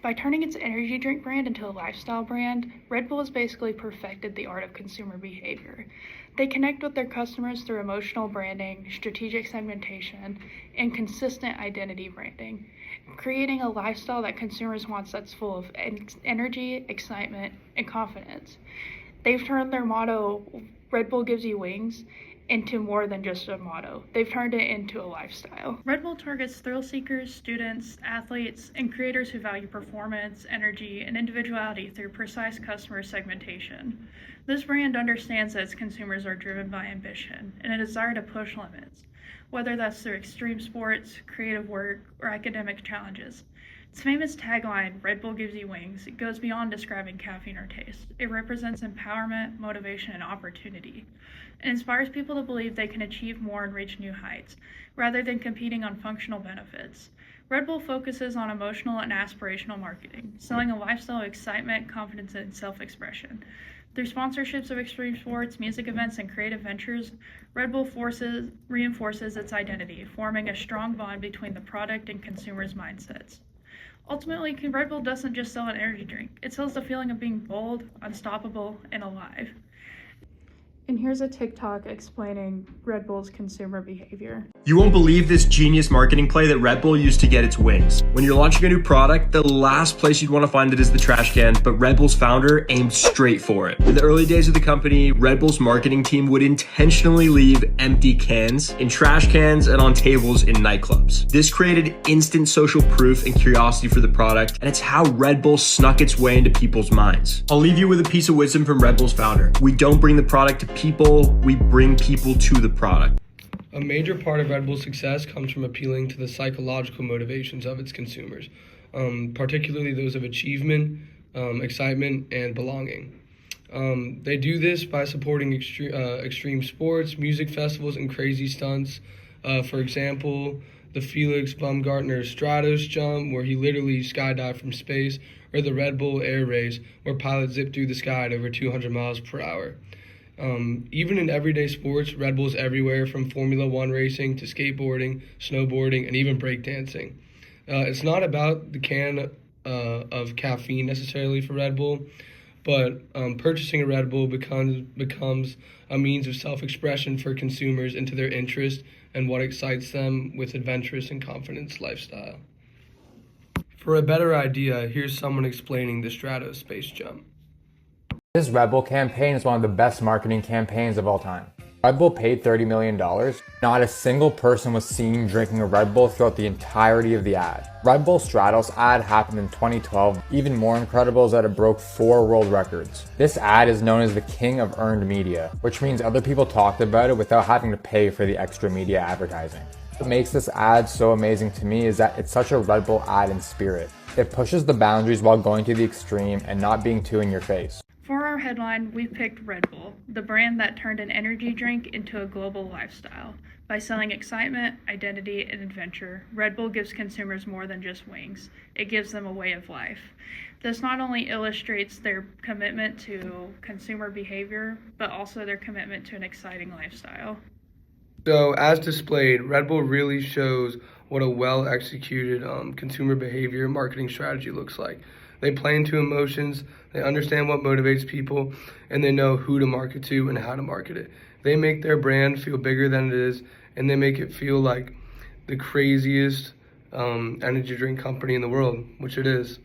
By turning its energy drink brand into a lifestyle brand, Red Bull has basically perfected the art of consumer behavior. They connect with their customers through emotional branding, strategic segmentation, and consistent identity branding, creating a lifestyle that consumers want that's full of energy, excitement, and confidence. They've turned their motto, Red Bull gives you wings, into more than just a motto. They've turned it into a lifestyle. Red Bull targets thrill seekers, students, athletes, and creators who value performance, energy, and individuality through precise customer segmentation. This brand understands that its consumers are driven by ambition and a desire to push limits, whether that's through extreme sports, creative work, or academic challenges. Its famous tagline, Red Bull gives you wings, goes beyond describing caffeine or taste. It represents empowerment, motivation, and opportunity. It inspires people to believe they can achieve more and reach new heights, rather than competing on functional benefits. Red Bull focuses on emotional and aspirational marketing, selling a lifestyle of excitement, confidence, and self-expression. Through sponsorships of extreme sports, music events, and creative ventures, Red Bull reinforces its identity, forming a strong bond between the product and consumers' mindsets. Ultimately, Red Bull doesn't just sell an energy drink, it sells the feeling of being bold, unstoppable, and alive. And here's a TikTok explaining Red Bull's consumer behavior. You won't believe this genius marketing play that Red Bull used to get its wings. When you're launching a new product, the last place you'd want to find it is the trash can, but Red Bull's founder aimed straight for it. In the early days of the company, Red Bull's marketing team would intentionally leave empty cans in trash cans and on tables in nightclubs. This created instant social proof and curiosity for the product, and it's how Red Bull snuck its way into people's minds. I'll leave you with a piece of wisdom from Red Bull's founder. We don't bring the product to people, we bring people to the product. A major part of Red Bull's success comes from appealing to the psychological motivations of its consumers, particularly those of achievement, excitement, and belonging. They do this by supporting extreme sports, music festivals, and crazy stunts. For example, the Felix Baumgartner Stratos jump, where he literally skydived from space, or the Red Bull Air Race, where pilots zip through the sky at over 200 miles per hour. Even in everyday sports, Red Bull's everywhere, from Formula One racing to skateboarding, snowboarding, and even breakdancing. It's not about the can of caffeine necessarily for Red Bull, but purchasing a Red Bull becomes a means of self-expression for consumers into their interest and what excites them with adventurous and confident lifestyle. For a better idea, here's someone explaining the Stratos space jump. This Red Bull campaign is one of the best marketing campaigns of all time. Red Bull paid $30 million. Not a single person was seen drinking a Red Bull throughout the entirety of the ad. Red Bull Stratos ad happened in 2012. Even more incredible is that it broke 4 world records. This ad is known as the king of earned media, which means other people talked about it without having to pay for the extra media advertising. What makes this ad so amazing to me is that it's such a Red Bull ad in spirit. It pushes the boundaries while going to the extreme and not being too in your face. For our headline, we picked Red Bull, the brand that turned an energy drink into a global lifestyle. By selling excitement, identity, and adventure, Red Bull gives consumers more than just wings. It gives them a way of life. This not only illustrates their commitment to consumer behavior, but also their commitment to an exciting lifestyle. So, as displayed, Red Bull really shows what a well-executed consumer behavior marketing strategy looks like. They play into emotions, they understand what motivates people, and they know who to market to and how to market it. They make their brand feel bigger than it is, and they make it feel like the craziest energy drink company in the world, which it is.